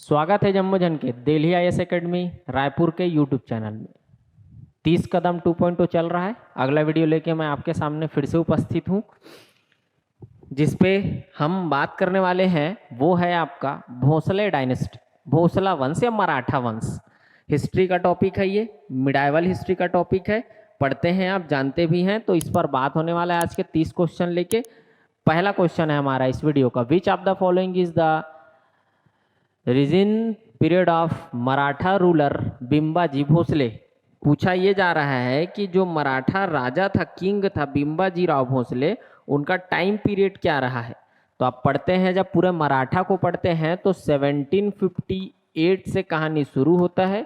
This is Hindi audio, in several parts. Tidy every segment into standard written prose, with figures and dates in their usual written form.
स्वागत है जम्मोजन के दिल्ली आईएएस एकेडमी रायपुर के यूट्यूब चैनल में। 30 कदम 2.0 चल रहा है। अगला वीडियो लेके मैं आपके सामने फिर से उपस्थित हूँ, जिसपे हम बात करने वाले हैं वो है आपका भोसले डायनेस्टी, भोसला वंश या मराठा वंश। हिस्ट्री का टॉपिक है, ये मिडाइवल हिस्ट्री का टॉपिक है, पढ़ते हैं आप, जानते भी हैं। तो इस पर बात होने वाला है आज के 30 क्वेश्चन लेके। पहला क्वेश्चन है हमारा इस वीडियो का, which of the following is the reason period of Maratha ruler Bimbaji Bhosle. पूछा ये जा रहा है कि जो मराठा राजा था, किंग था बिम्बाजी राव भोसले, उनका टाइम पीरियड क्या रहा है। तो आप पढ़ते हैं, जब पूरे मराठा को पढ़ते हैं तो 1758 से कहानी शुरू होता है,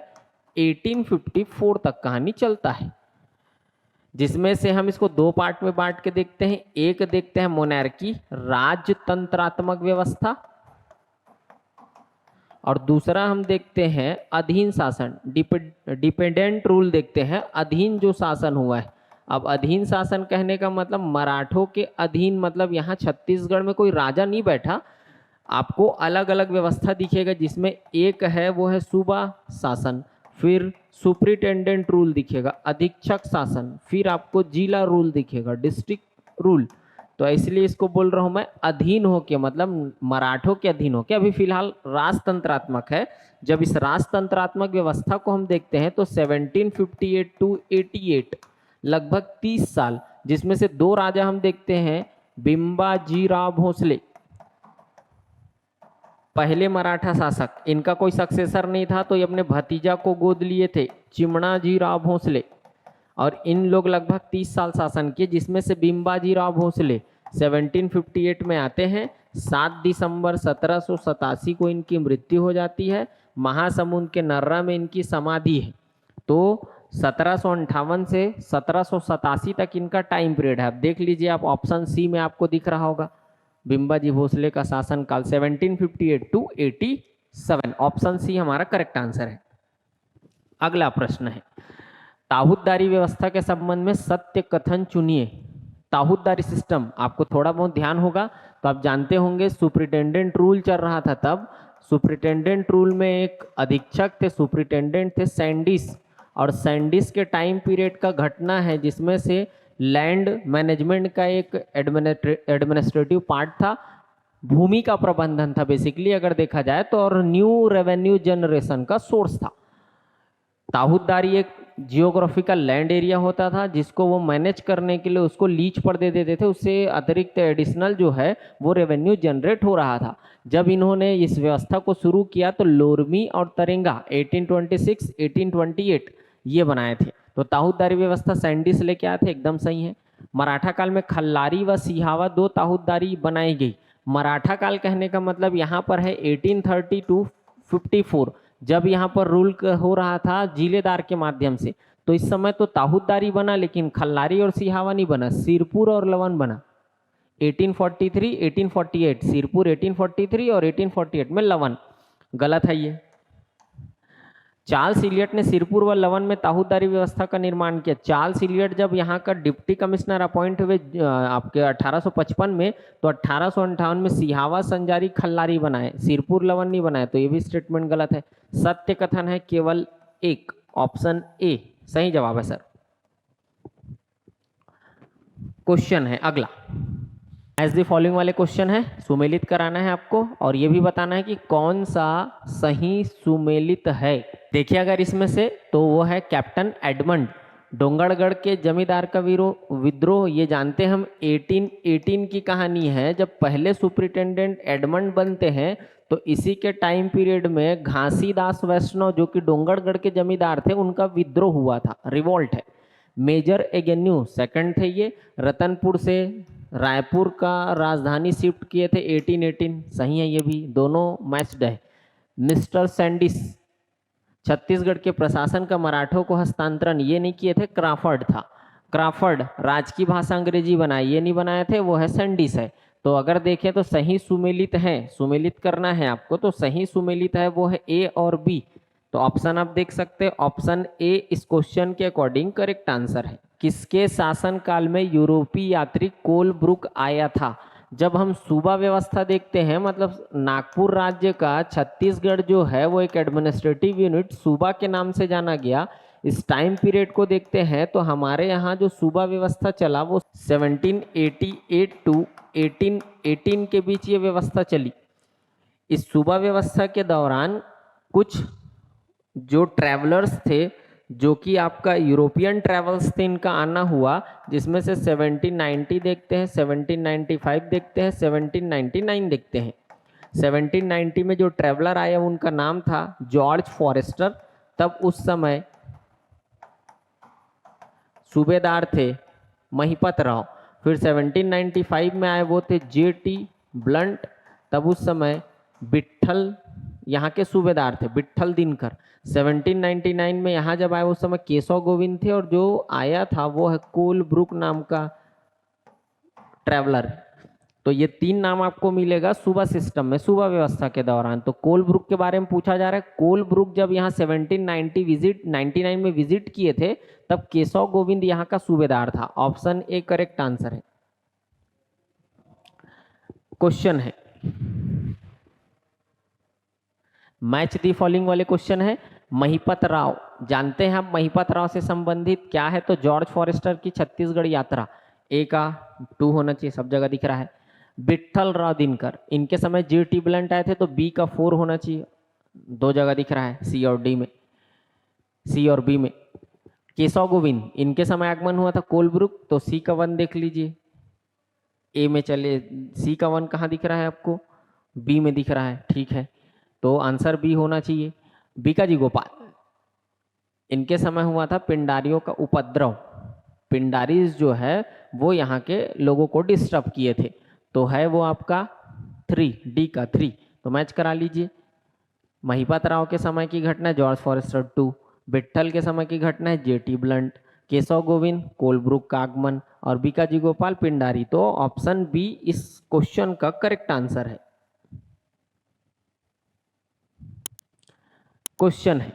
1854 तक कहानी चलता है, जिसमें से हम इसको दो पार्ट में बांट के देखते हैं। एक देखते हैं मोनार्की, राजतंत्रात्मक व्यवस्था, और दूसरा हम देखते हैं अधीन शासन, डिपेंडेंट रूल देखते हैं, अधीन जो शासन हुआ है। अब अधीन शासन कहने का मतलब मराठों के अधीन, मतलब यहाँ छत्तीसगढ़ में कोई राजा नहीं बैठा, आपको अलग अलग व्यवस्था दिखेगा, जिसमें एक है वो है सूबा शासन, फिर सुप्रिटेंडेंट रूल दिखेगा, अधीक्षक शासन, फिर आपको जिला रूल दिखेगा, डिस्ट्रिक्ट रूल। तो इसलिए इसको बोल रहा हूं मैं अधीन होके, मतलब मराठों के अधीन होके। अभी फिलहाल राजतंत्रात्मक है। जब इस राजतंत्रात्मक व्यवस्था को हम देखते हैं तो 1758 टू 88 लगभग 30 साल, जिसमें से दो राजा हम देखते हैं, बिम्बाजी राव भोसले, पहले मराठा शासक, इनका कोई सक्सेसर नहीं था तो ये अपने भतीजा को गोद लिए थे, चिमणाजी राव भोसले, और इन लोग लगभग 30 साल शासन किए, जिसमें से बिम्बाजी राव भोसले 1758 में आते हैं। 7 दिसंबर 1787 को इनकी मृत्यु हो जाती है। महासमुंद के नर्रा में इनकी समाधि है। तो 1758 से 1787 तक इनका टाइम पीरियड है। अब देख लीजिए आप, ऑप्शन सी में आपको दिख रहा होगा बिम्बाजी भोसले का शासनकाल 1758 टू 87। ऑप्शन सी हमारा करेक्ट आंसर है। अगला प्रश्न है, ताहूतदारी व्यवस्था के संबंध में सत्य कथन चुनिए। ताहूतदारी सिस्टम आपको थोड़ा बहुत ध्यान होगा तो आप जानते होंगे, सुप्रिटेंडेंट रूल चल रहा था तब। सुप्रिटेंडेंट रूल में एक अधीक्षक थे, सुप्रिटेंडेंट थे सैंडिस, और सैंडिस के टाइम पीरियड का घटना है, जिसमें से लैंड मैनेजमेंट का एक एडमिनिस्ट्रेटिव पार्ट था, भूमि का प्रबंधन था बेसिकली अगर देखा जाए तो, और न्यू रेवेन्यू जनरेशन का सोर्स था। ताहूतदारी एक जियोग्राफिकल लैंड एरिया होता था, जिसको वो मैनेज करने के लिए उसको लीज पर दे देते थे, उससे अतिरिक्त एडिशनल जो है वो रेवेन्यू जनरेट हो रहा था। जब इन्होंने इस व्यवस्था को शुरू किया तो लोरमी और तरेंगा 1826 1828 ये बनाए थे। तो ताहूतदारी व्यवस्था सैंडिस लेके आए थे, एकदम सही है। मराठा काल में खल्लारी व सिहावा दो ताहूतदारी बनाई गई। मराठा काल कहने का मतलब यहाँ पर है 1830 टू 54, जब यहाँ पर रूल हो रहा था जिलेदार के माध्यम से। तो इस समय तो ताहूतदारी बना, लेकिन खल्लारी और सिहावा नहीं बना, सिरपुर और लवन बना। 1843 1848 सिरपुर 1843 और 1848 में लवन। गलत है ये। चार्ल्स इलियट ने सिरपुर व लवन में ताहूतदारी व्यवस्था का निर्माण किया। चार्ल्स इलियट जब यहाँ का डिप्टी कमिश्नर अपॉइंट हुए आपके 1855 में, तो 1858 में सिहावा संजारी खल्लारी बनाए, सिरपुर लवन नहीं बनाए। तो ये भी स्टेटमेंट गलत है। सत्य कथन है केवल एक, ऑप्शन ए सही जवाब है सर। क्वेश्चन है अगला, एज द फॉलोइंग वाले क्वेश्चन है, सुमेलित कराना है आपको, और ये भी बताना है कि कौन सा सही सुमेलित है। देखिए अगर इसमें से, तो वो है कैप्टन एडमंड, डोंगरगढ़ के जमींदार का विद्रोह। ये जानते हम 1818 की कहानी है, जब पहले सुप्रिटेंडेंट एडमंड बनते हैं। तो इसी के टाइम पीरियड में घासीदास वैष्णव जो कि डोंगरगढ़ के जमींदार थे, उनका विद्रोह हुआ था, रिवॉल्ट है। मेजर एगेन्यू सेकंड थे ये, रतनपुर से रायपुर का राजधानी शिफ्ट किए थे 1818, सही है ये भी, दोनों मैच्ड है। मिस्टर सैंडिस छत्तीसगढ़ के प्रशासन का मराठों को हस्तांतरण ये नहीं किए थे, क्राफर्ड था। क्राफर्ड राजकीय भाषा अंग्रेजी बनाई, ये नहीं बनाए थे, वो है सैंडिस है। तो अगर देखें तो सही सुमेलित है, सुमेलित करना है आपको, तो सही सुमेलित है वो है ए और बी। तो ऑप्शन आप देख सकते हैं, ऑप्शन ए इस क्वेश्चन के अकॉर्डिंग करेक्ट आंसर है। किसके शासन काल में यूरोपीय यात्री कोलब्रुक आया था। जब हम सूबा व्यवस्था देखते हैं, मतलब नागपुर राज्य का छत्तीसगढ़ जो है वो एक एडमिनिस्ट्रेटिव यूनिट सूबा के नाम से जाना गया। इस टाइम पीरियड को देखते हैं तो हमारे यहाँ जो सूबा व्यवस्था चला वो 1788 टू 1818 के बीच ये व्यवस्था चली। इस सूबा व्यवस्था के दौरान कुछ जो ट्रैवलर्स थे, जो कि आपका यूरोपियन ट्रैवल्स थे, इनका आना हुआ, जिसमें से 1790 देखते हैं, 1795 देखते हैं, 1799 देखते हैं। 1790 में जो ट्रैवलर आया उनका नाम था जॉर्ज फॉरेस्टर। तब उस समय सूबेदार थे महिपत राव। फिर 1795 में आए वो थे J.T. ब्लंट। तब उस समय विट्ठल यहाँ के सूबेदार थे, विट्ठल दिनकर। 1799 में यहाँ जब आए उस समय केशव गोविंद थे, और जो आया था वो है कोलब्रुक नाम का ट्रैवलर। तो ये 3 नाम आपको मिलेगा सूबा सिस्टम में, सूबा व्यवस्था के दौरान। तो कोलब्रुक के बारे में पूछा जा रहा है। कोलब्रुक जब यहाँ 1799 में विजिट किए थे, तब केशव गोविंद यहाँ का सूबेदार था। ऑप्शन ए करेक्ट आंसर है। क्वेश्चन है, मैच दी फॉलोइंग वाले क्वेश्चन है। महिपत राव, जानते हैं आप महिपत राव से संबंधित क्या है? तो जॉर्ज फॉरेस्टर की छत्तीसगढ़ यात्रा, ए का 2 होना चाहिए, सब जगह दिख रहा है। विट्ठल राव दिनकर, इनके समय J.T. ब्लंट आए थे, तो बी का 4 होना चाहिए, 2 जगह दिख रहा है, सी और डी में, सी और बी में। केशव गोविंद, इनके समय आगमन हुआ था कोलब्रुक, तो सी का 1 देख लीजिए। ए में चले, सी का 1 कहाँ दिख रहा है आपको? बी में दिख रहा है, ठीक है, तो आंसर बी होना चाहिए। बीकाजी गोपाल, इनके समय हुआ था पिंडारियों का उपद्रव। पिंडारीज जो है वो यहाँ के लोगों को डिस्टर्ब किए थे, तो है वो आपका 3, डी का 3, तो मैच करा लीजिए। महिपत राव के समय की घटना है जॉर्ज फॉरेस्टर 2, विट्ठल के समय की घटना है J.T. Blunt, Keshav Govind Colebrook का आगमन, और बीकाजी गोपाल पिंडारी। तो ऑप्शन बी इस क्वेश्चन का करेक्ट आंसर है। क्वेश्चन है,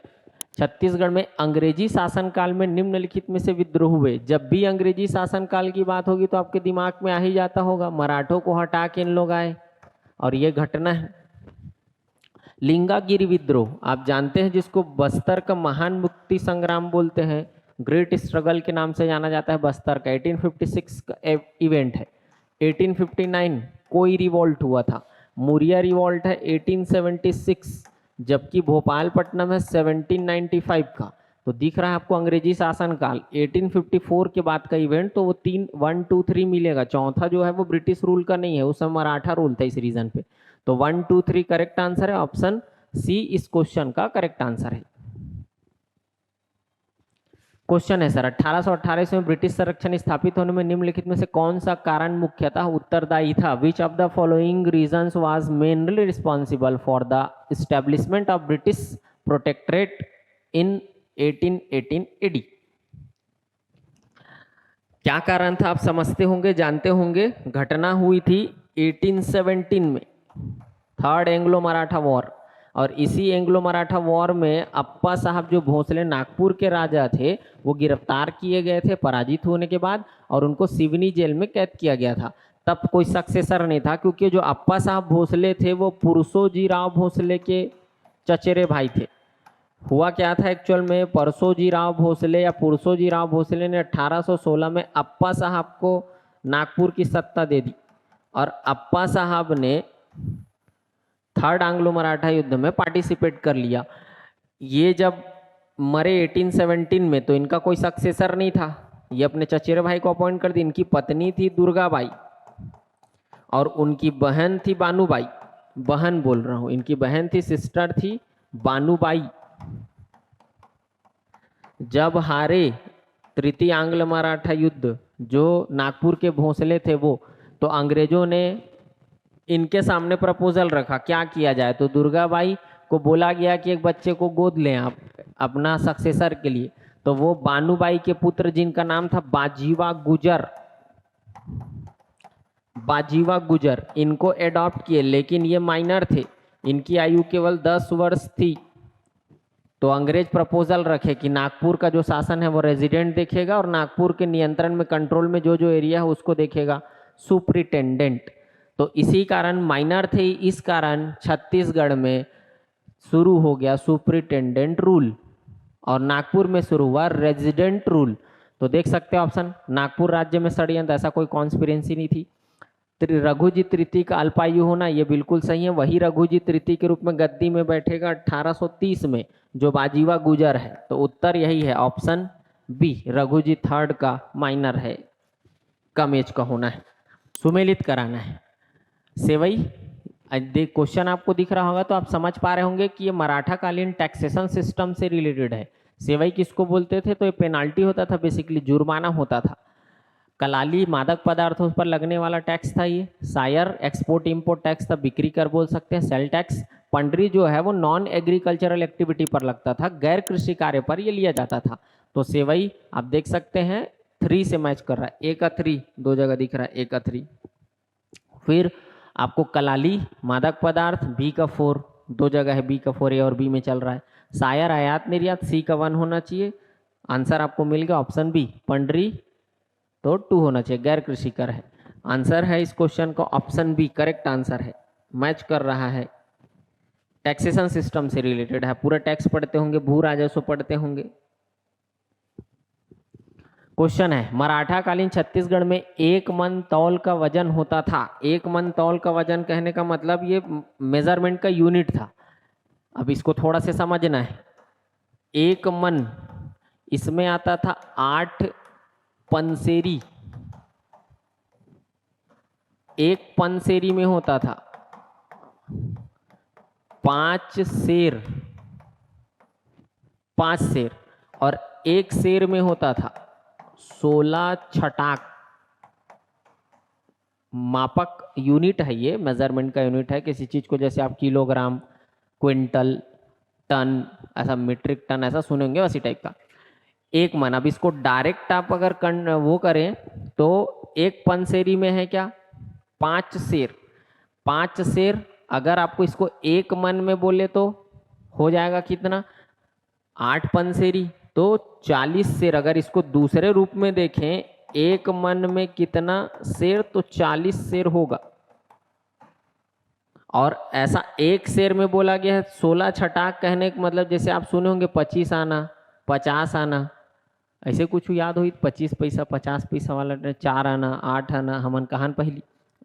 छत्तीसगढ़ में अंग्रेजी शासनकाल में निम्नलिखित में से विद्रोह हुए। जब भी अंग्रेजी शासनकाल की बात होगी तो आपके दिमाग में आ ही जाता होगा, मराठों को हटा के इन लोग आए, और ये घटना है लिंगागिरी विद्रोह। आप जानते हैं जिसको बस्तर का महान मुक्ति संग्राम बोलते हैं, ग्रेट स्ट्रगल के नाम से जाना जाता है बस्तर का। 1856 का इवेंट है। 1859 कोई रिवॉल्ट हुआ था, मुरिया रिवॉल्ट है 1876, जबकि भोपालपट्टनम है 1795 का। तो दिख रहा है आपको अंग्रेजी शासनकाल 1854 के बाद का इवेंट, तो वो 1, 2, 3 मिलेगा। चौथा जो है वो ब्रिटिश रूल का नहीं है, उस समय मराठा रूल था इस रीजन पे। तो 1, 2, 3 करेक्ट आंसर है, ऑप्शन सी इस क्वेश्चन का करेक्ट आंसर है। क्वेश्चन है सर, 1828 में ब्रिटिश संरक्षण स्थापित होने में निम्नलिखित में से कौन सा कारण मुख्यतः उत्तरदायी था? विच of the following reasons was mainly responsible for the establishment of British protectorate in 1818 AD? क्या कारण था आप समझते होंगे, जानते होंगे। घटना हुई थी 1817 में, थर्ड एंग्लो मराठा वॉर, और इसी एंग्लो मराठा वॉर में अप्पा साहब जो भोसले नागपुर के राजा थे वो गिरफ्तार किए गए थे पराजित होने के बाद, और उनको सिवनी जेल में कैद किया गया था। तब कोई सक्सेसर नहीं था, क्योंकि जो अप्पा साहब भोसले थे वो पुरसोजी राव भोसले के चचेरे भाई थे। हुआ क्या था एक्चुअल में, परसोजी राव भोसले या पुरसोजी राव भोसले ने 1816 में अप्पा साहब को नागपुर की सत्ता दे दी, और अप्पा साहब ने थर्ड एंग्लो मराठा युद्ध में पार्टिसिपेट कर लिया। ये जब मरे 1817 में, तो इनका कोई सक्सेसर नहीं था, ये अपने चचेरे भाई को अपॉइंट कर दी। इनकी पत्नी थी दुर्गाबाई, और उनकी बहन थी बानूबाई, बहन बोल रहा हूँ, इनकी बहन थी, सिस्टर थी बानूबाई। जब हारे तृतीय आंग्ल मराठा युद्ध, जो नागपुर के भोसले थे वो, तो अंग्रेजों ने इनके सामने प्रपोजल रखा क्या किया जाए। तो दुर्गाबाई को बोला गया कि एक बच्चे को गोद लें आप अपना सक्सेसर के लिए। तो वो बानूबाई के पुत्र जिनका नाम था बाजीवा गुजर, बाजीवा गुजर, इनको एडॉप्ट किए, लेकिन ये माइनर थे, इनकी आयु केवल 10 वर्ष थी। तो अंग्रेज प्रपोजल रखे कि नागपुर का जो शासन है वो रेजिडेंट देखेगा, और नागपुर के नियंत्रण में, कंट्रोल में जो जो एरिया है उसको देखेगा सुप्रिटेंडेंट। तो इसी कारण माइनर थे, इस कारण छत्तीसगढ़ में शुरू हो गया सुपरिटेंडेंट रूल और नागपुर में शुरू हुआ रेजिडेंट रूल। तो देख सकते हैं ऑप्शन, नागपुर राज्य में षड्यंत्र, ऐसा कोई कॉन्स्पिरेंसी नहीं थी। रघुजी तृतीय का अल्पायु होना, ये बिल्कुल सही है। वही रघुजी तृतीय के रूप में गद्दी में बैठेगा 1830 में, जो बाजीवा गुजर है। तो उत्तर यही है ऑप्शन बी, रघुजी थर्ड का माइनर है, कम एज का होना है, सुमेलित कराना है। सेवई देख क्वेश्चन आपको दिख रहा होगा तो आप समझ पा रहे होंगे कि ये मराठा कालीन टैक्सेशन सिस्टम से रिलेटेड है। सेवई किसको बोलते थे? तो ये पेनाल्टी होता था, बेसिकली जुर्माना होता था। कलाली मादक पदार्थों पर लगने वाला टैक्स था ये। सायर एक्सपोर्ट इंपोर्ट टैक्स था, बिक्री कर बोल सकते हैं। सेल टैक्स, पंडरी जो है वो नॉन एग्रीकल्चरल एक्टिविटी पर लगता था, गैर कृषि कार्य पर ये लिया जाता था। तो सेवई आप देख सकते हैं 3 से मैच कर रहा है, ए का 3 दो जगह दिख रहा है, ए का 3। फिर आपको कलाली मादक पदार्थ, बी का 4 दो जगह है, बी का 4 ए और बी में चल रहा है। सायर आयात निर्यात, सी का 1 होना चाहिए। आंसर आपको मिल गया ऑप्शन बी, पंडरी तो 2 होना चाहिए, गैर कृषि कर है। आंसर है इस क्वेश्चन का ऑप्शन बी, करेक्ट आंसर है, मैच कर रहा है, टैक्सेशन सिस्टम से रिलेटेड है। पूरा टैक्स पढ़ते होंगे, भू राजस्व पढ़ते होंगे। क्वेश्चन है, मराठा कालीन छत्तीसगढ़ में 1 मन तौल का वजन होता था। 1 मन तौल का वजन कहने का मतलब ये मेजरमेंट का यूनिट था। अब इसको थोड़ा से समझना है। 1 मन इसमें आता था 8 पंसेरी, 1 पंसेरी में होता था 5 शेर, 5 शेर, और 1 शेर में होता था 16 छटाक। मापक यूनिट है ये, मेजरमेंट का यूनिट है किसी चीज को, जैसे आप किलोग्राम, क्विंटल, टन, ऐसा मीट्रिक टन ऐसा सुनेंगे वैसी टाइप का 1 मन। अब इसको डायरेक्ट आप अगर वो करें तो 1 पंसेरी में है क्या, 5 शेर। 5 शेर अगर आपको इसको 1 मन में बोले तो हो जाएगा कितना, 8 पंसेरी तो 40 शेर। अगर इसको दूसरे रूप में देखें, 1 मन में कितना शेर, तो 40 शेर होगा। और ऐसा 1 शेर में बोला गया है 16 छटाक, कहने का मतलब जैसे आप सुने होंगे 25 आना, 50 आना, ऐसे कुछ याद हुई, 25 पैसा 50 पैसा वाला, 4 आना, 8 आना, हमन कहान पहली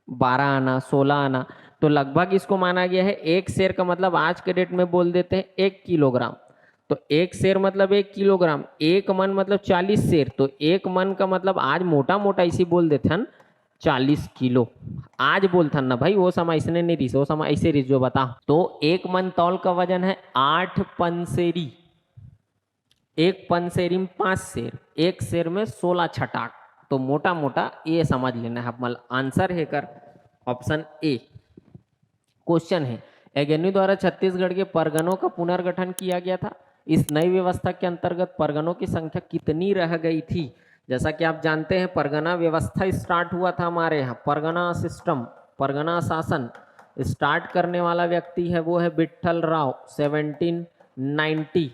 12 आना, 16 आना। तो लगभग इसको माना गया है 1 शेर का मतलब आज के डेट में बोल देते हैं 1 किलोग्राम। तो 1 शेर मतलब 1 किलोग्राम, 1 मन मतलब 40 शेर, तो 1 मन का मतलब आज मोटा मोटा इसी बोल देते हैं 40 किलो। आज बोलते ना भाई, वो समय इसने नहीं रिस, वो समय ऐसे रिस जो बता। तो 1 मन तौल का वजन है 8 पंसेरी, 1 पंसेरी में 5 शेर, 1 शेर में 16 छटाक। तो मोटा मोटा ये समझ लेना है। मतलब आंसर है कर ऑप्शन ए। क्वेश्चन है, एगेन्यू द्वारा छत्तीसगढ़ के परगनों का पुनर्गठन किया गया था। इस नई व्यवस्था के अंतर्गत परगनों की संख्या कितनी रह गई थी? जैसा कि आप जानते हैं परगना व्यवस्था स्टार्ट हुआ था हमारे यहाँ, परगना सिस्टम, परगना शासन स्टार्ट करने वाला व्यक्ति है वो है विट्ठल राव 1790।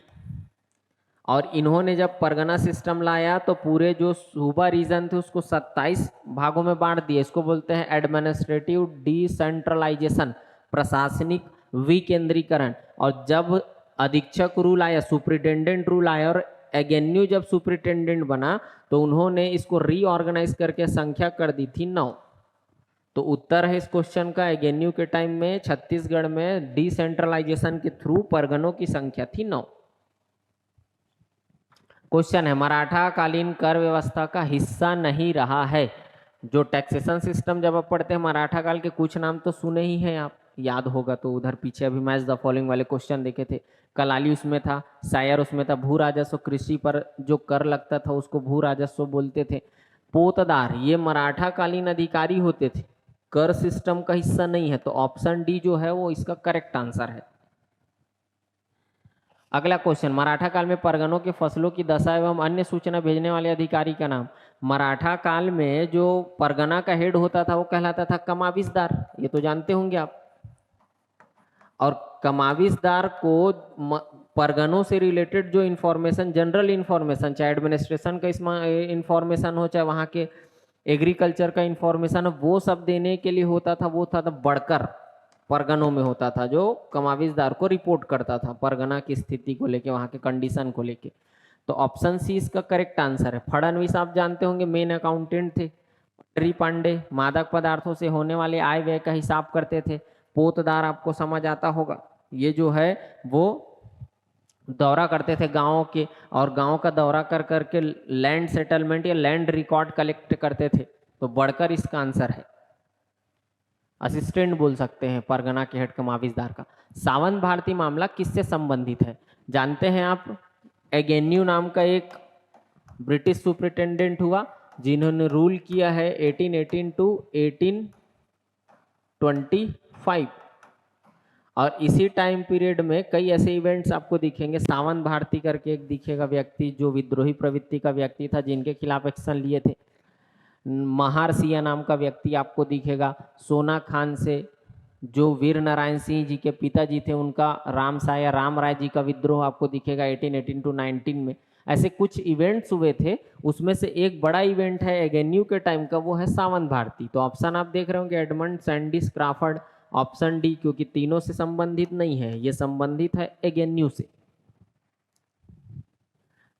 और इन्होंने जब परगना सिस्टम लाया तो पूरे जो सूबा रीजन थे उसको 27 भागों में बांट दिया। इसको बोलते हैं एडमिनिस्ट्रेटिव डिसेंट्रलाइजेशन, प्रशासनिक विकेंद्रीकरण। और जब अधीक्षक रूल आया, सुपरिटेंडेंट रूल आया, और एगेन्यू जब सुपरिटेंडेंट बना तो उन्होंने इसको रीऑर्गेनाइज करके संख्या कर दी थी 9। तो उत्तर है इस क्वेश्चन का, एगेन्यू के टाइम में छत्तीसगढ़ में डिसेंट्रलाइजेशन के थ्रू परगनों की संख्या थी 9। क्वेश्चन है, मराठा कालीन कर व्यवस्था का हिस्सा नहीं रहा है। जो टैक्सेशन सिस्टम जब आप पढ़ते हैं मराठा काल के कुछ नाम तो सुने ही हैं आप, याद होगा तो उधर पीछे अभी मैच द फॉलोइंग वाले क्वेश्चन देखे थे। कलाली उसमें था, सायर उसमें था, भू राजस्व कृषि पर जो कर लगता था उसको भू राजस्व बोलते थे। पोतदार ये मराठा कालीन अधिकारी होते थे, कर सिस्टम का हिस्सा नहीं है। तो ऑप्शन डी जो है वो इसका करेक्ट आंसर है। अगला क्वेश्चन, मराठा काल में परगनों के फसलों की दशा एवं अन्य सूचना भेजने वाले अधिकारी का नाम। मराठा काल में जो परगना का हेड होता था वो कहलाता था कमाविसदार, ये तो जानते होंगे आप। और कमाविसदार को परगनों से रिलेटेड जो इन्फॉर्मेशन, जनरल इन्फॉर्मेशन, चाहे एडमिनिस्ट्रेशन का इसमें इन्फॉर्मेशन हो, चाहे वहाँ के एग्रीकल्चर का इंफॉर्मेशन वो सब देने के लिए होता था, वो था बढ़कर परगनों में होता था, जो कमाविजदार को रिपोर्ट करता था परगना की स्थिति को लेके, वहाँ के कंडीशन को लेके। तो ऑप्शन सी इसका करेक्ट आंसर है। फडणवीस आप जानते होंगे मेन अकाउंटेंट थे। पटरी पांडे मादक पदार्थों से होने वाले आय व्यय का हिसाब करते थे। पोतदार आपको समझ आता होगा, ये जो है वो दौरा करते थे गाँव के, और गाँव का दौरा कर करके लैंड सेटलमेंट या लैंड रिकॉर्ड कलेक्ट करते थे। तो बढ़कर इसका आंसर है। असिस्टेंट बोल सकते हैं परगना के हेड कमाविजदार का। सावंत भारती मामला किससे संबंधित है? जानते हैं आप, एगेन्यू नाम का एक ब्रिटिश सुपरिटेंडेंट हुआ जिन्होंने रूल किया है 1818 टू 1825, और इसी टाइम पीरियड में कई ऐसे इवेंट्स आपको दिखेंगे। सावंत भारती करके एक दिखेगा व्यक्ति जो विद्रोही प्रवृत्ति का व्यक्ति था, जिनके खिलाफ एक्शन लिए थे। महार सिया नाम का व्यक्ति आपको दिखेगा। सोना खान से जो वीर नारायण सिंह जी के पिताजी थे, उनका राम साया राम राय जी का विद्रोह आपको दिखेगा 1818 टू 19 में। ऐसे कुछ इवेंट्स हुए थे, उसमें से एक बड़ा इवेंट है एगेन्यू के टाइम का, वो है सावंत भारती। तो ऑप्शन आप देख रहे होंगे Edmund, Sandis, Crafoord, option D, क्योंकि तीनों से संबंधित नहीं है, ये संबंधित है एगेन्यू से।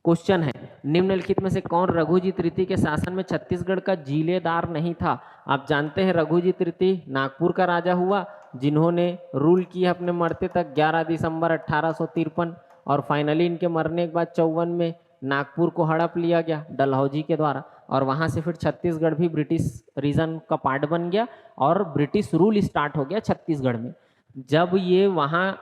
क्वेश्चन है, निम्नलिखित में से कौन रघुजी तृतीय के शासन में छत्तीसगढ़ का जिलेदार नहीं था? आप जानते हैं रघुजी तृतीय नागपुर का राजा हुआ, जिन्होंने रूल किया अपने मरते तक 11 दिसंबर 1853, और फाइनली इनके मरने के बाद 54 में नागपुर को हड़प लिया गया डलहौजी के द्वारा, और वहां से फिर छत्तीसगढ़ भी ब्रिटिश रीजन का पार्ट बन गया और ब्रिटिश रूल स्टार्ट हो गया छत्तीसगढ़ में। जब ये वहां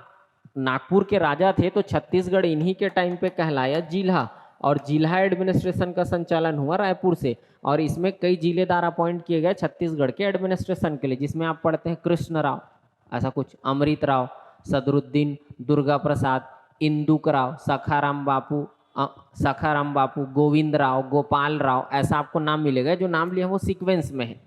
नागपुर के राजा थे तो छत्तीसगढ़ इन्हीं के टाइम पे कहलाया जिला, और जिला एडमिनिस्ट्रेशन का संचालन हुआ रायपुर से, और इसमें कई जिलेदार अपॉइंट किए गए छत्तीसगढ़ के एडमिनिस्ट्रेशन के लिए, जिसमें आप पढ़ते हैं कृष्ण राव, ऐसा कुछ, अमृत राव, सदरुद्दीन, दुर्गा प्रसाद, इंदुक राव, सखाराम बापू, गोविंद राव, गोपाल राव, ऐसा आपको नाम मिलेगा। जो नाम लिया वो सीक्वेंस में है,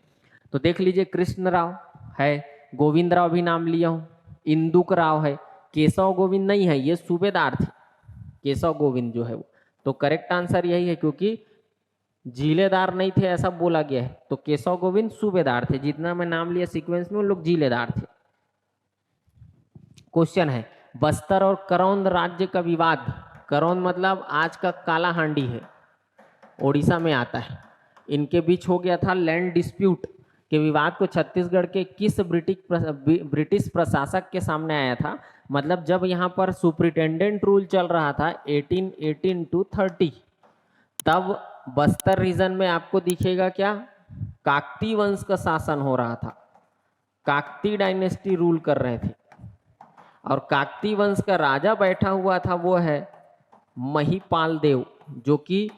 तो देख लीजिए कृष्ण राव है, गोविंद राव भी नाम लिया हूँ, इंदुक राव है, केशव गोविंद नहीं है, ये सूबेदार थे केशव गोविंद जो है वो। तो करेक्ट आंसर यही है, क्योंकि जिलेदार नहीं थे ऐसा बोला गया है, तो केशव गोविंद सूबेदार थे, जितना मैं नाम लिया सीक्वेंस में उन लोग जिलेदार थे। क्वेश्चन है, बस्तर और करौंद राज्य का विवाद, करौंद मतलब आज का काला हांडी है, ओडिशा में आता है, इनके बीच हो गया था लैंड डिस्प्यूट के विवाद को छत्तीसगढ़ के किस ब्रिटिश प्रशासक के सामने आया था? मतलब जब यहाँ पर सुपरिटेंडेंट रूल चल रहा था 1818 टू 30, तब बस्तर रीजन में आपको दिखेगा क्या, काकती वंश का शासन हो रहा था, काकती डायनेस्टी रूल कर रहे थे, और काकती वंश का राजा बैठा हुआ था वो है महिपाल देव, जो कि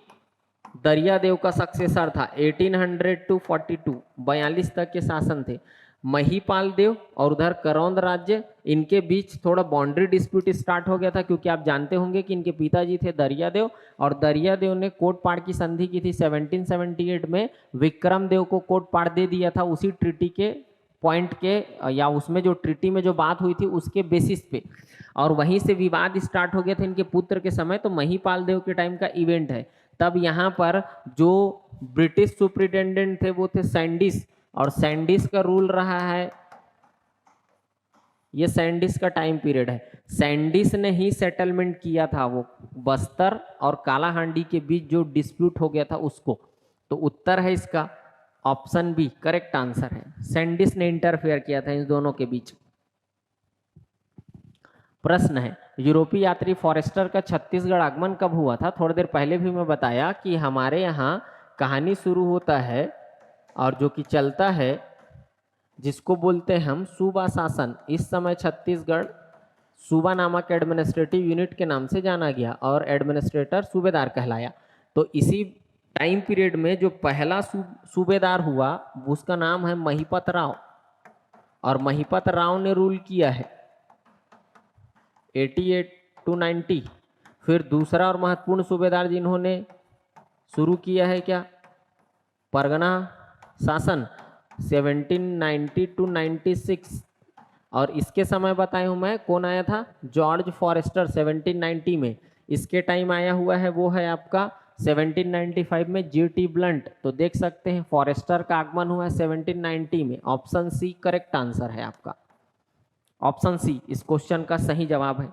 दरियादेव का सक्सेसर था। 1800 टू 42 तक के शासन थे महिपाल देव, और उधर करौंद राज्य, इनके बीच थोड़ा बाउंड्री डिस्प्यूट स्टार्ट हो गया था, क्योंकि आप जानते होंगे कि इनके पिताजी थे दरियादेव, और दरियादेव ने कोटपाड़ की संधि की थी 1778 में, विक्रम देव को कोटपाड़ दे दिया था उसी ट्रिटी के पॉइंट के, या उसमें जो ट्रिटी में जो बात हुई थी उसके बेसिस पे, और वहीं से विवाद स्टार्ट हो गया था इनके पुत्र के समय। तो महिपाल देव के टाइम का इवेंट है। तब यहाँ पर जो ब्रिटिश सुपरिटेंडेंट थे वो थे सैंडिस, और सैंडिस का रूल रहा है, ये सैंडिस का टाइम पीरियड है। सैंडिस ने ही सेटलमेंट किया था वो बस्तर और कालाहांडी के बीच जो डिस्प्यूट हो गया था उसको। तो उत्तर है इसका ऑप्शन बी, करेक्ट आंसर है, सैंडिस ने इंटरफेयर किया था इन दोनों के बीच। प्रश्न है, यूरोपीय यात्री फॉरेस्टर का छत्तीसगढ़ आगमन कब हुआ था? थोड़ी देर पहले भी मैं बताया कि हमारे यहाँ कहानी शुरू होता है और जो कि चलता है, जिसको बोलते हैं हम सूबा शासन। इस समय छत्तीसगढ़ सूबा नामक एडमिनिस्ट्रेटिव यूनिट के नाम से जाना गया और एडमिनिस्ट्रेटर सूबेदार कहलाया। तो इसी टाइम पीरियड में जो पहला सूबेदार हुआ उसका नाम है महिपत राव, और महिपत राव ने रूल किया है 88 टू 90। फिर दूसरा और महत्वपूर्ण सूबेदार जिन्होंने शुरू किया है क्या, परगना शासन 1790 टू 96, और इसके समय बताया हूँ मैं कौन आया था, जॉर्ज फॉरेस्टर 1790 में। इसके टाइम आया हुआ है वो है आपका 1795 में जीटी ब्लंट, तो देख सकते हैं फॉरेस्टर का आगमन हुआ है 1790 में। ऑप्शन सी करेक्ट आंसर है आपका, ऑप्शन सी इस क्वेश्चन का सही जवाब है।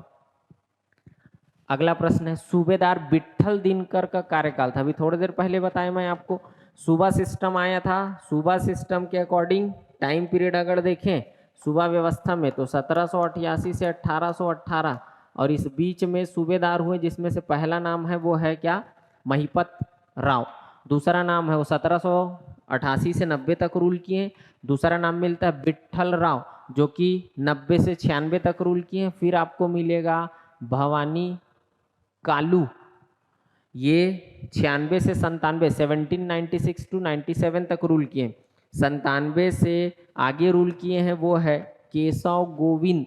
अगला प्रश्न है, सूबेदार विट्ठल दिनकर का कार्यकाल था, अभी थोड़ी देर पहले बताया मैं आपको, सूबा सिस्टम आया था। सूबा सिस्टम के अकॉर्डिंग टाइम पीरियड अगर देखें सूबा व्यवस्था में तो 1788 से 1818, और इस बीच में सूबेदार हुए जिसमें से पहला नाम है वो है क्या, महिपत राव। दूसरा नाम है वो 1788 से 90 तक रूल किए। दूसरा नाम मिलता है विट्ठल राव जो कि 90 से 96 तक रूल किए। फिर आपको मिलेगा भवानी कालू, ये 96 से 97, 1796 टू 97 तक रूल किए। 97 से आगे रूल किए हैं वो है केशव गोविंद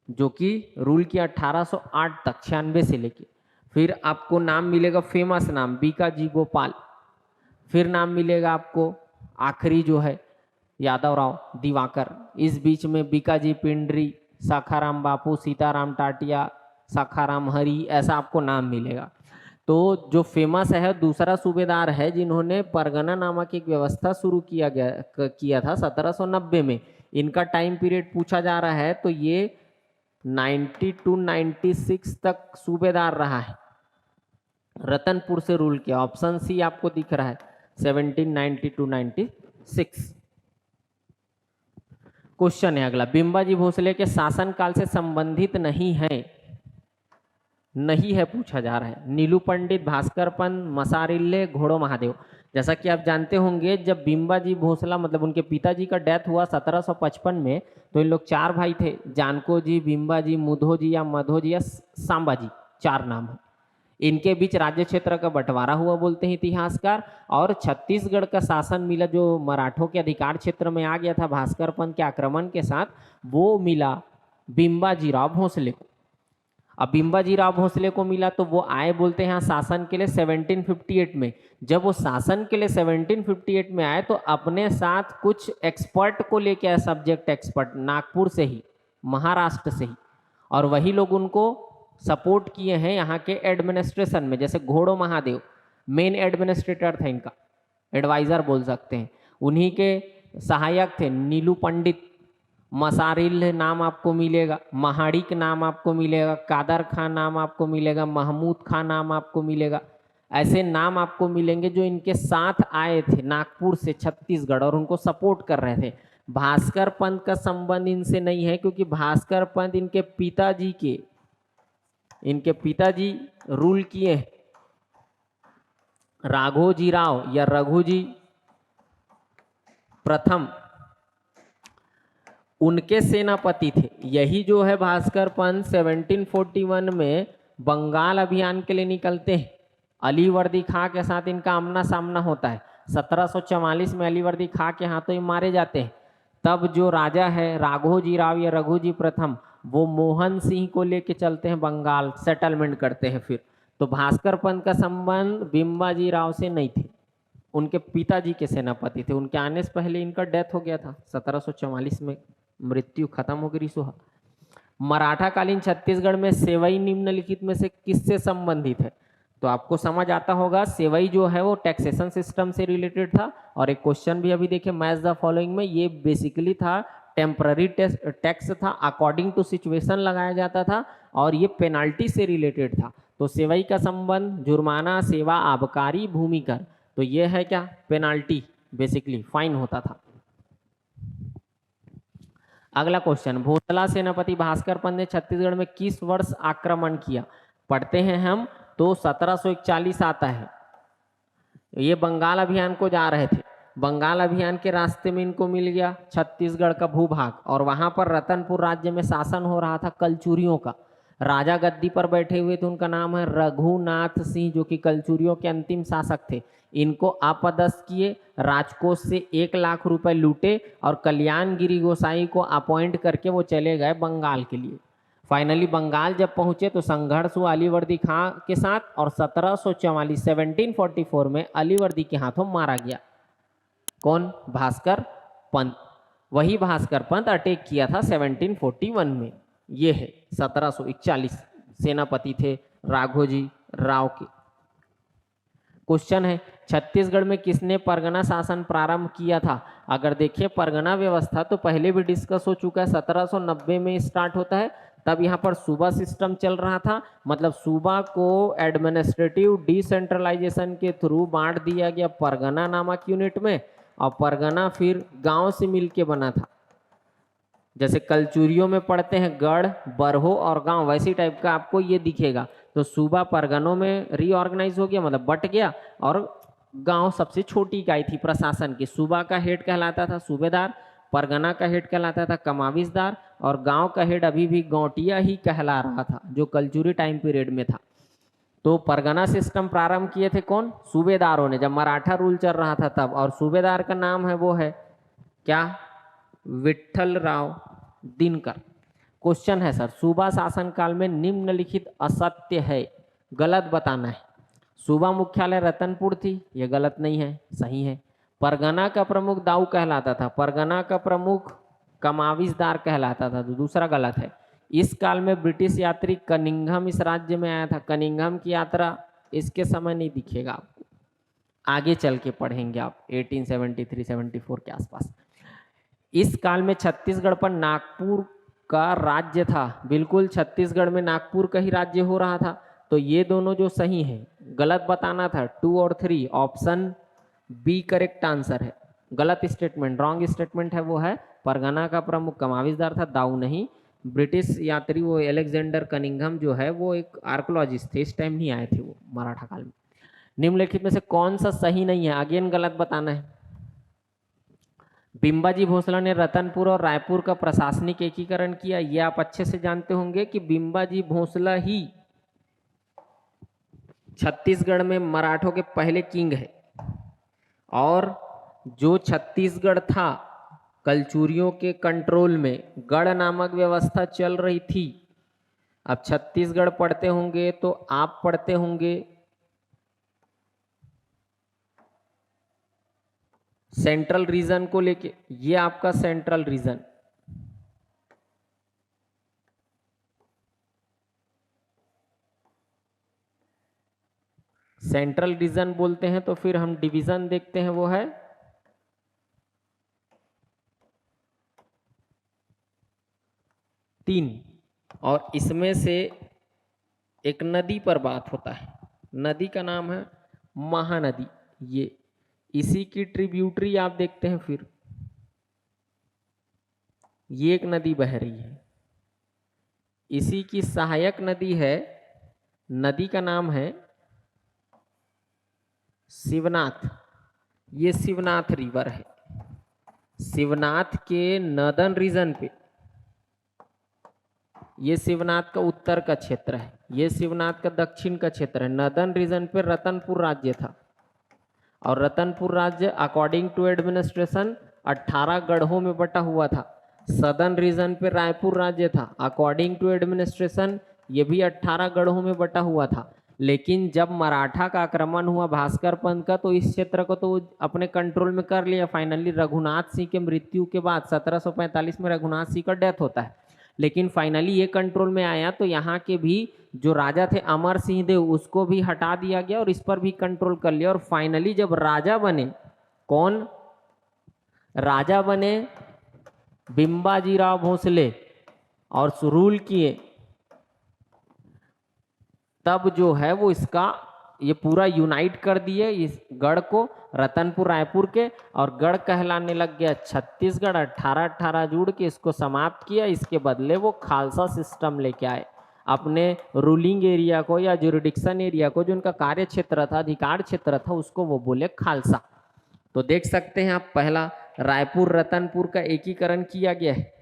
जो कि रूल किया 1808 तक, 96 से लेके। फिर आपको नाम मिलेगा फेमस नाम बीकाजी गोपाल। फिर नाम मिलेगा आपको आखिरी जो है यादव राव दिवाकर। इस बीच में बीकाजी पिंडरी, साखाराम बापू, सीताराम टाटिया, साखाराम हरी, ऐसा आपको नाम मिलेगा। तो जो फेमस है दूसरा सूबेदार है जिन्होंने परगना नामक एक व्यवस्था शुरू किया था 1790 में। इनका टाइम पीरियड पूछा जा रहा है तो ये 90 टू 96 तक सूबेदार रहा है, रतनपुर से रूल किया। ऑप्शन सी आपको दिख रहा है 1790 टू 96। क्वेश्चन है अगला, बिंबाजी भोसले के शासनकाल से संबंधित नहीं है पूछा जा रहा है। नीलू पंडित, भास्कर पंत, मसारिल्ले, घोड़ो महादेव। जैसा कि आप जानते होंगे जब बिंबाजी भोसला मतलब उनके पिताजी का डेथ हुआ 1755 में, तो इन लोग 4 भाई थे, जानको जी, बिंबाजी, मुधो जी या मधो जी या सांबाजी, 4 नाम है। इनके बीच राज्य क्षेत्र का बंटवारा हुआ बोलते हैं इतिहासकार, और छत्तीसगढ़ का शासन मिला जो मराठों के अधिकार क्षेत्र में आ गया था भास्कर पंत के आक्रमण के साथ, वो मिला बिंबाजी राव भोसले को। अब बिंबाजी राव भोसले को मिला तो वो आए बोलते हैं यहाँ शासन के लिए 1758 में। जब वो शासन के लिए 1758 में आए तो अपने साथ कुछ एक्सपर्ट को लेके आए, सब्जेक्ट एक्सपर्ट, नागपुर से ही, महाराष्ट्र से ही, और वही लोग उनको सपोर्ट किए हैं यहाँ के एडमिनिस्ट्रेशन में। जैसे घोड़ो महादेव मेन एडमिनिस्ट्रेटर थे, इनका एडवाइजर बोल सकते हैं। उन्हीं के सहायक थे नीलू पंडित, मसारिल नाम आपको मिलेगा, महाड़िक नाम आपको मिलेगा, कादर खान नाम आपको मिलेगा, महमूद खान नाम आपको मिलेगा। ऐसे नाम आपको मिलेंगे जो इनके साथ आए थे नागपुर से छत्तीसगढ़ और उनको सपोर्ट कर रहे थे। भास्कर पंत का संबंध इनसे नहीं है क्योंकि भास्कर पंत इनके पिताजी रूल किए राघोजी राव या रघुजी प्रथम, उनके सेनापति थे। यही जो है भास्कर पंत 1741 में बंगाल अभियान के लिए निकलते हैं। अलीवर्दी खां के साथ इनका आमना सामना होता है। 1744 में अलीवर्दी खां के हाथों ही मारे जाते हैं। तब जो राजा है राघोजी राव या रघुजी प्रथम, वो मोहन सिंह को लेके चलते हैं बंगाल, सेटलमेंट करते हैं। फिर तो भास्कर पंत का संबंध बिंबाजी राव से नहीं थे, उनके पिताजी के सेनापति थे। उनके आने से पहले इनका डेथ हो गया था, 1744 में मृत्यु खत्म हो गई सुहा। मराठा कालीन छत्तीसगढ़ में सेवई निम्नलिखित में से किससे संबंधित है? तो आपको समझ आता होगा सेवई जो है वो टैक्सेशन सिस्टम से रिलेटेड था। और एक क्वेश्चन भी अभी देखिए मैच द फॉलोइंग में, ये बेसिकली था टेम्पररी टैक्स था, अकॉर्डिंग टू सिचुएशन लगाया जाता था और ये पेनाल्टी से रिलेटेड था। तो सेवई का संबंध जुर्माना, सेवा, आबकारी, भूमि कर, तो ये है क्या, पेनाल्टी, बेसिकली फाइन होता था। अगला क्वेश्चन, भोसला सेनापति भास्कर पंत ने छत्तीसगढ़ में किस वर्ष आक्रमण किया? पढ़ते हैं हम तो 1741 आता है। ये बंगाल अभियान को जा रहे थे, बंगाल अभियान के रास्ते में इनको मिल गया छत्तीसगढ़ का भूभाग और वहां पर रतनपुर राज्य में शासन हो रहा था कलचुरियों का। राजा गद्दी पर बैठे हुए थे, उनका नाम है रघुनाथ सिंह, जो कि कलचुरियों के अंतिम शासक थे। इनको अपदस्थ किए, राजकोष से 1 लाख रुपए लूटे और कल्याणगिरी गोसाई को अपॉइंट करके वो चले गए बंगाल के लिए। फाइनली बंगाल जब पहुंचे तो संघर्ष हुआ अलीवर्दी खां के साथ और 1744 में अलीवर्दी के हाथों मारा गया। कौन? भास्कर पंत। वही भास्कर पंत अटैक किया था 1741 में। ये है 1741, सेनापति थे राघोजी राव के। क्वेश्चन है छत्तीसगढ़ में किसने परगना शासन प्रारंभ किया था। अगर देखिए परगना व्यवस्था तो पहले भी डिस्कस हो चुका है, 1790 में स्टार्ट होता है। तब यहाँ पर सूबा सिस्टम चल रहा था, मतलब सूबा को एडमिनिस्ट्रेटिव डिसेंट्रलाइजेशन के थ्रू बांट दिया गया परगना नामक यूनिट में, और परगना फिर गांव से मिलके बना था। जैसे कलचुरियों में पढ़ते हैं गढ़, बरहो और गांव, वैसी टाइप का आपको ये दिखेगा। तो सूबा परगनों में रीऑर्गेनाइज हो गया, मतलब बट गया, और गांव सबसे छोटी इकाई थी प्रशासन की। सूबा का हेड कहलाता था सूबेदार, परगना का हेड कहलाता था कमाविजदार, और गांव का हेड अभी भी गौटिया ही कहला रहा था, जो कलचुरी टाइम पीरियड में था। तो परगना सिस्टम प्रारंभ किए थे कौन, सूबेदारों ने, जब मराठा रूल चल रहा था तब। और सूबेदार का नाम है वो है क्या, विठल राव दिनकर। क्वेश्चन है सर, सूबा शासन काल में निम्नलिखित असत्य है, गलत बताना है। सूबा मुख्यालय रतनपुर थी, ये गलत नहीं है, सही है। परगना का प्रमुख दाऊ कहलाता था, परगना का प्रमुख कमाविजदार कहलाता था, तो दूसरा गलत है। इस काल में ब्रिटिश यात्री कनिंघम इस राज्य में आया था, कनिंघम की यात्रा इसके समय नहीं दिखेगा आपको, आगे चल के पढ़ेंगे आप 1873-74 के आसपास। इस काल में छत्तीसगढ़ पर नागपुर का राज्य था, बिल्कुल छत्तीसगढ़ में नागपुर का ही राज्य हो रहा था। तो ये दोनों जो सही है, गलत बताना था 2 और 3, ऑप्शन बी करेक्ट आंसर है। गलत स्टेटमेंट, रॉन्ग स्टेटमेंट है वो है परगना का प्रमुख कमाविजदार था, दाऊ नहीं। ब्रिटिश यात्री वो एलेक्जेंडर कनिंघम जो है वो एक आर्कोलॉजिस्ट थे, इस टाइम नहीं आए थे वो मराठा काल में। निम्नलिखित में से कौन सा सही नहीं है, अगेन गलत बताना है। बिम्बाजी भोसले ने रतनपुर और रायपुर का प्रशासनिक एकीकरण किया, ये आप अच्छे से जानते होंगे कि बिम्बाजी भोसला ही छत्तीसगढ़ में मराठों के पहले किंग है। और जो छत्तीसगढ़ था कलचुरियों के कंट्रोल में, गढ़ नामक व्यवस्था चल रही थी। अब छत्तीसगढ़ पढ़ते होंगे तो आप पढ़ते होंगे सेंट्रल रीजन को लेके, ये आपका सेंट्रल रीजन, सेंट्रल रीजन बोलते हैं। तो फिर हम डिवीजन देखते हैं, वो है तीन, और इसमें से एक नदी पर बात होता है, नदी का नाम है महानदी। ये इसी की ट्रिब्यूटरी आप देखते हैं, फिर ये एक नदी बह रही है, इसी की सहायक नदी है, नदी का नाम है शिवनाथ। ये शिवनाथ रिवर है, शिवनाथ के नॉर्दर्न रीजन पे, ये शिवनाथ का उत्तर का क्षेत्र है, ये शिवनाथ का दक्षिण का क्षेत्र है। नॉर्दर्न रीजन पे रतनपुर राज्य था, और रतनपुर राज्य अकॉर्डिंग टू एडमिनिस्ट्रेशन 18 गढ़ों में बटा हुआ था। सदर्न रीजन पे रायपुर राज्य था, अकॉर्डिंग टू एडमिनिस्ट्रेशन ये भी 18 गढ़ों में बटा हुआ था। लेकिन जब मराठा का आक्रमण हुआ भास्कर पंत का, तो इस क्षेत्र को तो अपने कंट्रोल में कर लिया फाइनली। रघुनाथ सिंह के मृत्यु के बाद 1745 में रघुनाथ सिंह का डेथ होता है, लेकिन फाइनली ये कंट्रोल में आया। तो यहाँ के भी जो राजा थे अमर सिंह देव, उसको भी हटा दिया गया और इस पर भी कंट्रोल कर लिया। और फाइनली जब राजा बने, कौन राजा बने, बिम्बाजीराव भोसले, और रूल किए, तब जो है वो इसका ये पूरा यूनाइट कर दिए इस गढ़ को, रतनपुर रायपुर के, और गढ़ कहलाने लग गया छत्तीसगढ़। 18 जोड़ के इसको समाप्त किया। इसके बदले वो खालसा सिस्टम लेके आए अपने रूलिंग एरिया को या जुरिडिक्शन एरिया को, जो उनका कार्य क्षेत्र था, अधिकार क्षेत्र था, उसको वो बोले खालसा। तो देख सकते हैं आप, पहला रायपुर रतनपुर का एकीकरण किया गया है।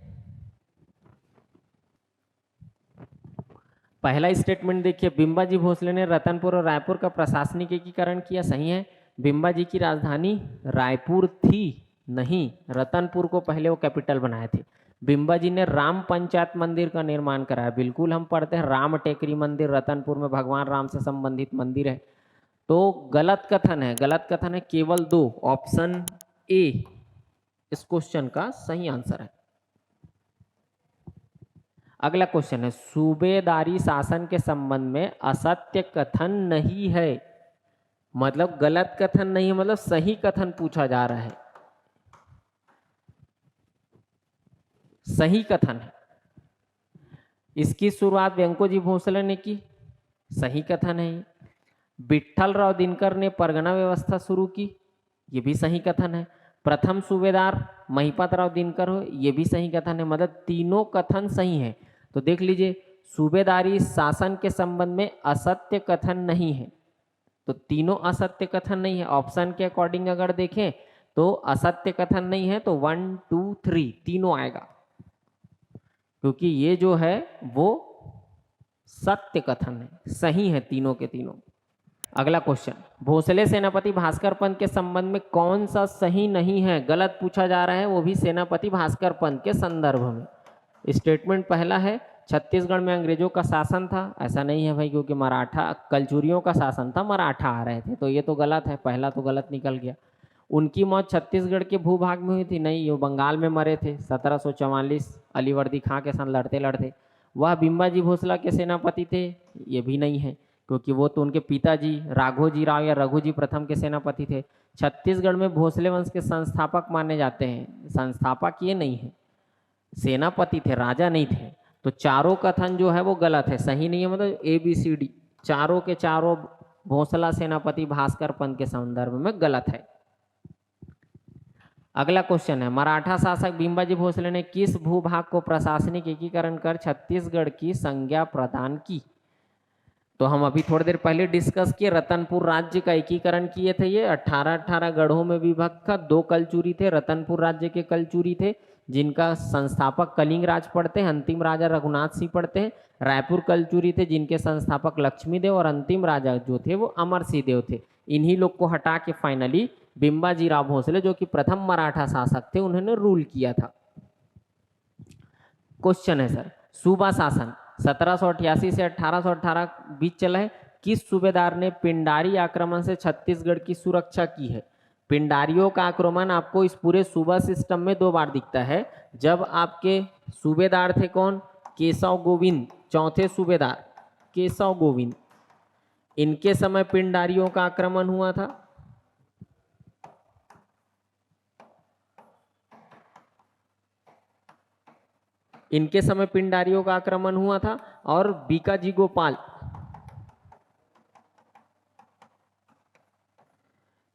पहला स्टेटमेंट देखिए, बिम्बाजी भोसले ने रतनपुर और रायपुर का प्रशासनिक एकीकरण किया, सही है। बिम्बाजी की राजधानी रायपुर थी नहीं, रतनपुर को पहले वो कैपिटल बनाए थे। बिम्बाजी ने राम पंचायत मंदिर का निर्माण कराया, बिल्कुल हम पढ़ते हैं राम टेकरी मंदिर रतनपुर में भगवान राम से संबंधित मंदिर है। तो गलत कथन है, गलत कथन है केवल 2, ऑप्शन ए इस क्वेश्चन का सही आंसर है। अगला क्वेश्चन है, सूबेदारी शासन के संबंध में असत्य कथन नहीं है। मतलब गलत कथन नहीं है, मतलब सही कथन पूछा जा रहा है, सही कथन है। इसकी शुरुआत व्यंकोजी भोसले ने की, सही कथन है। विठ्ठलराव दिनकर ने परगना व्यवस्था शुरू की, ये भी सही कथन है। प्रथम सूबेदार महिपतराव दिनकर हो, ये भी सही कथन है। मतलब तीनों कथन सही है। तो देख लीजिए, सूबेदारी शासन के संबंध में असत्य कथन नहीं है, तो तीनों असत्य कथन नहीं है। ऑप्शन के अकॉर्डिंग अगर देखें तो असत्य कथन नहीं है, तो 1 2 3 तीनों आएगा, क्योंकि ये जो है वो सत्य कथन है, सही है तीनों के तीनों। अगला क्वेश्चन, भोसले सेनापति भास्कर पंत के संबंध में कौन सा सही नहीं है, गलत पूछा जा रहा है, वो भी सेनापति भास्कर पंत के संदर्भ में। स्टेटमेंट पहला है, छत्तीसगढ़ में अंग्रेजों का शासन था। ऐसा नहीं है भाई, क्योंकि मराठा कलचुरियों का शासन था, मराठा आ रहे थे, तो ये तो गलत है, पहला तो गलत निकल गया। उनकी मौत छत्तीसगढ़ के भूभाग में हुई थी, नहीं, वो बंगाल में मरे थे 1744 अलीवर्दी खां के साथ लड़ते लड़ते। वह बिम्बाजी भोसला के सेनापति थे, ये भी नहीं है, क्योंकि वो तो उनके पिताजी राघोजी राव या रघुजी प्रथम के सेनापति थे। छत्तीसगढ़ में भोसले वंश के संस्थापक माने जाते हैं, संस्थापक ये नहीं है, सेनापति थे, राजा नहीं थे। तो चारों कथन जो है वो गलत है, सही नहीं है। मतलब ABCD चारों के चारों भोसला सेनापति भास्कर पंत के संदर्भ में गलत है। अगला क्वेश्चन है, मराठा शासक बिम्बाजी भोसले ने किस भूभाग को प्रशासनिक एकीकरण कर छत्तीसगढ़ की संज्ञा प्रदान की? तो हम अभी थोड़ी देर पहले डिस्कस किए, रतनपुर राज्य का एकीकरण किए थे। ये 18 गढ़ों में विभक्त था, 2 कलचुरी थे, रतनपुर राज्य के कलचुरी थे, जिनका संस्थापक कलिंग राज पढ़ते हैं, अंतिम राजा रघुनाथ सिंह पढ़ते हैं। रायपुर कलचुरी थे, जिनके संस्थापक लक्ष्मी देव, और अंतिम राजा जो थे वो अमर सिंह देव थे। इन्हीं लोग को हटा के फाइनली बिम्बाजी राव भोसले, जो कि प्रथम मराठा शासक थे, उन्होंने रूल किया था। क्वेश्चन है सर, सूबा शासन 1788 से 1818 बीच चला है, किस सूबेदार ने पिंडारी आक्रमण से छत्तीसगढ़ की सुरक्षा की है? पिंडारियों का आक्रमण आपको इस पूरे सूबा सिस्टम में 2 बार दिखता है। जब आपके सूबेदार थे कौन? केशव गोविंद, चौथे सूबेदार केशव गोविंद, इनके समय पिंडारियों का आक्रमण हुआ था। इनके समय पिंडारियों का आक्रमण हुआ था। और बीकाजी गोपाल,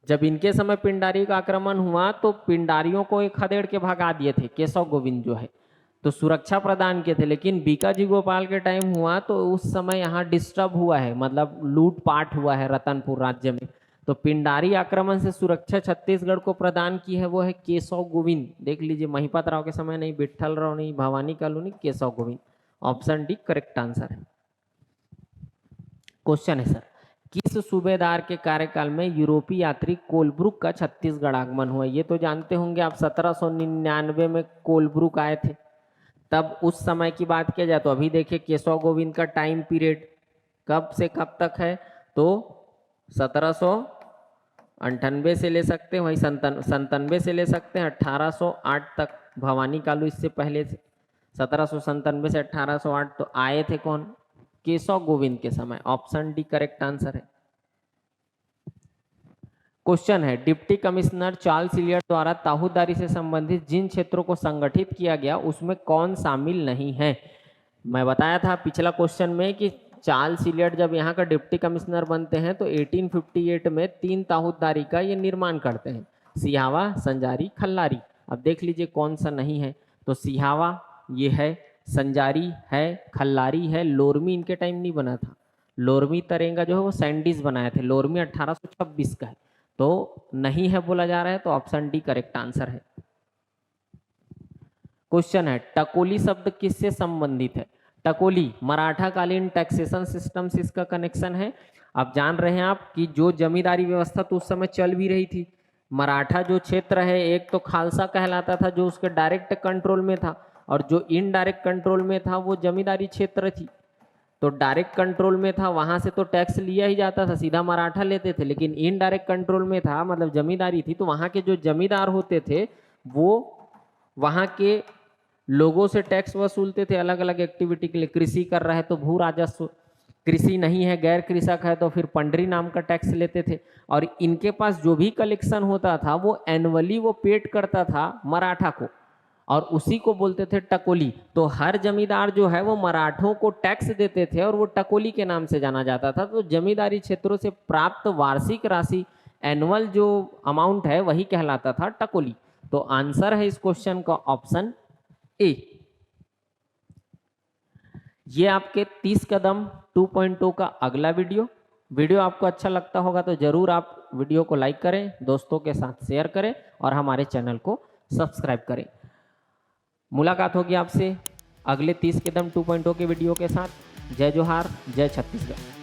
जब इनके समय पिंडारी का आक्रमण हुआ तो पिंडारियों को एक खदेड़ के भगा दिए थे केशव गोविंद जो है, तो सुरक्षा प्रदान किए थे। लेकिन बीकाजी गोपाल के टाइम हुआ तो उस समय यहाँ डिस्टर्ब हुआ है, मतलब लूटपाट हुआ है रतनपुर राज्य में। तो पिंडारी आक्रमण से सुरक्षा छत्तीसगढ़ को प्रदान की है वो है केशव गोविंद। देख लीजिए, महिपत राव के समय नहीं, विठ्ठल राव नहीं, Bhavani Kalu, Keshav Govind. Option D correct answer है। क्वेश्चन है सर, किस सूबेदार के कार्यकाल में यूरोपीय यात्री कोलब्रुक का छत्तीसगढ़ आगमन हुआ? ये तो जानते होंगे आप, 1799 में कोलब्रुक आए थे। तब उस समय की बात किया जाए तो अभी देखिए केशव गोविंद का टाइम पीरियड कब से कब तक है, तो 1798 से ले सकते हैं, वही 97 से ले सकते हैं 1808 तक। भवानी कालू इससे पहले से 1797 से 1808, तो आए थे कौन? केशव गोविंद के समय। ऑप्शन डी करेक्ट आंसर है। क्वेश्चन है, डिप्टी कमिश्नर चार्ल्स इलियट द्वारा ताहूदारी से संबंधित जिन क्षेत्रों को संगठित किया गया उसमें कौन शामिल नहीं है? मैं बताया था पिछला क्वेश्चन में कि चार्ल्स इलियट जब यहाँ का डिप्टी कमिश्नर बनते हैं तो 1858 में 3 ताहूदारी का ये निर्माण करते हैं, सिहावा, संजारी, खल्लारी। अब देख लीजिए कौन सा नहीं है, तो सिहावा ये है, संजारी है, खल्लारी है, लोरमी इनके टाइम नहीं बना था। लोरमी तरेंगा जो है वो सैंडिस बनाए थे, लोरमी 1826 का है, तो नहीं है बोला जा रहा है, तो ऑप्शन डी करेक्ट आंसर है। क्वेश्चन है, टकोली शब्द किससे संबंधित है? टकोली मराठा कालीन टैक्सेशन सिस्टम से इसका कनेक्शन है। अब जान रहे हैं आप कि जो जमींदारी व्यवस्था तो उस समय चल भी रही थी। मराठा जो क्षेत्र है, एक तो खालसा कहलाता था जो उसके डायरेक्ट कंट्रोल में था, और जो इनडायरेक्ट कंट्रोल में था वो जमींदारी क्षेत्र थी। तो डायरेक्ट कंट्रोल में था, वहां से तो टैक्स लिया ही जाता था, सीधा मराठा लेते थे। लेकिन इनडायरेक्ट कंट्रोल में था, मतलब जमींदारी थी, तो वहां के जो जमींदार होते थे वो वहां के लोगों से टैक्स वसूलते थे अलग अलग एक्टिविटी के लिए। कृषि कर रहे तो भू राजस्व, कृषि नहीं है, गैर कृषक है, तो फिर पंडरी नाम का टैक्स लेते थे। और इनके पास जो भी कलेक्शन होता था वो एनुअली वो पेड करता था मराठा को, और उसी को बोलते थे टकोली। तो हर जमींदार जो है वो मराठों को टैक्स देते थे और वो टकोली के नाम से जाना जाता था। तो जमींदारी क्षेत्रों से प्राप्त वार्षिक राशि, एनुअल जो अमाउंट है, वही कहलाता था टकोली। तो आंसर है इस क्वेश्चन का ऑप्शन ए। ये आपके 30 कदम 2.0 का अगला वीडियो आपको अच्छा लगता होगा तो जरूर आप वीडियो को लाइक करें, दोस्तों के साथ शेयर करें और हमारे चैनल को सब्सक्राइब करें। मुलाकात होगी आपसे अगले 30 कदम 2.0 के वीडियो के साथ। जय जोहार, जय छत्तीसगढ़।